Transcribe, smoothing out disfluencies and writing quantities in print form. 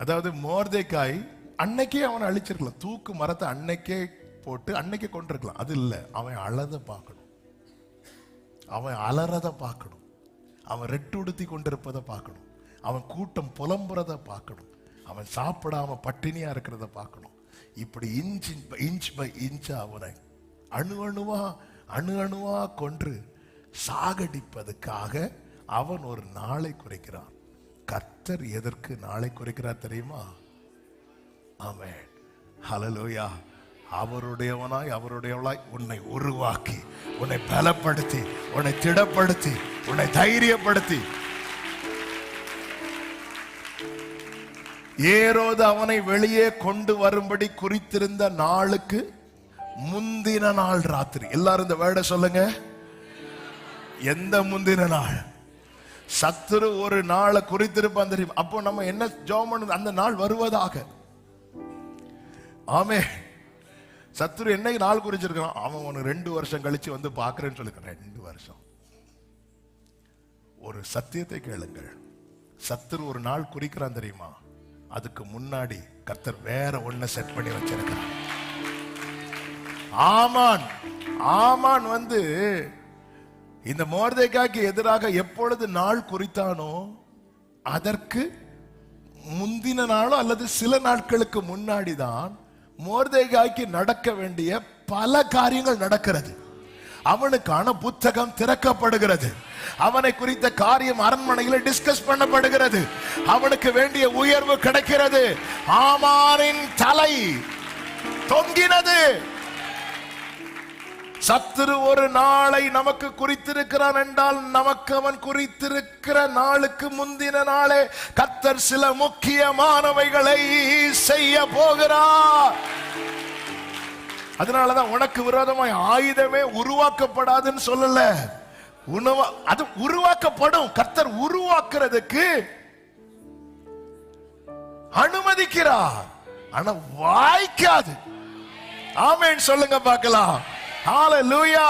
அதாவது மோர்தேக்காய் அன்னைக்கே அவனை அழிச்சிருக்கலாம், தூக்கு மரத்தை அன்னைக்கே போட்டு அன்னைக்கே கொண்டிருக்கலாம். அது இல்லை, அவன் அழத பார்க்கணும், அவன் அலறத பார்க்கணும், அவன் ரெட்டுடுத்தி கொண்டிருப்பதை பார்க்கணும், அவன் கூட்டம் புலம்புறத பார்க்கணும், அவன் சாப்பிடாம பட்டினியா இருக்கிறத பார்க்கணும். இப்படி இன்ச் பை இன்ச் அவனை அணு அணுவா கொன்று சாகடிப்பதுக்காக அவன் ஒரு நாளை குறைக்கிறான். கர்த்தர் எதற்கு நாளை குறைக்கிறார் தெரியுமா? ஆமென், ஹல்லேலூயா. அவருடையவனாய் அவருடையவளாய் உன்னை உருவாக்கி, உன்னை பலப்படுத்தி, உன்னை திடப்படுத்தி, உன்னை தைரியப்படுத்தி, ஏரோது அவனை வெளியே கொண்டு வரும்படி குறித்திருந்த நாளுக்கு முந்தின நாள் ராத்திரி. எல்லாரும் இந்த வேர்டை சொல்லுங்க. எந்த முந்தின நாள்? சத்துரு ஒரு நாளை குறித்திருப்பான் தெரியும். அப்போ நம்ம என்ன ஜெபம் பண்ணணும்? அந்த நாள் வருவதாக. ஆமே, சத்துரு என்னைக்கு நாள் குறிச்சிருக்கான்? அவன் உனக்கு 2 வருஷம் கழிச்சு வந்து பாக்குறேன்னு சொல்லிருக்கான். 2 வருஷம். ஒரு சத்தியத்தை கேளுங்கள், சத்துரு ஒரு நாள் குறிக்கிறான் தெரியுமா? அதுக்கு முன்னாடி கர்த்தர் வேற ஒண்ண செட் பண்ணி வச்சிருக்கான். ஆமான் வந்து இந்த மோர்தேக்காய்க்கு எதிராக எப்பொழுது நாள் குறித்தானோ அதற்கு முந்தின நாளோ அல்லது சில நாட்களுக்கு முன்னாடி தான் மோர்தேக்காய்க்கு நடக்க வேண்டிய பல காரியங்கள் நடக்கிறது. அவனுக்கான புத்தகம் திறக்கப்படுகிறது, அவனை குறித்த காரியம் அரண்மனையில் டிஸ்கஸ் பண்ணப்படுகிறது, அவனுக்கு வேண்டிய உயர்வு கிடைக்கிறது. ஆமானின் தலை தொங்கினது. சத்துரு ஒரு நாளை நமக்கு குறித்திருக்கிறான் என்றால் நமக்கு அவன் குறித்திருக்கிற நாளுக்கு முந்தின நாளே கர்த்தர் சில முக்கியமானவைகளை செய்ய போகிறார். அதனாலதான் உனக்கு விரோதமாய் ஆயுதமே உருவாக்கப்படாதுன்னு சொல்லல, அது உருவாக்கப்படும். கர்த்தர் உருவாக்குறதுக்கு அனுமதிக்கிறார், ஆனா வாய்க்காது. ஆமென் சொல்லுங்க பார்க்கலாம். ஹல்லேலூயா.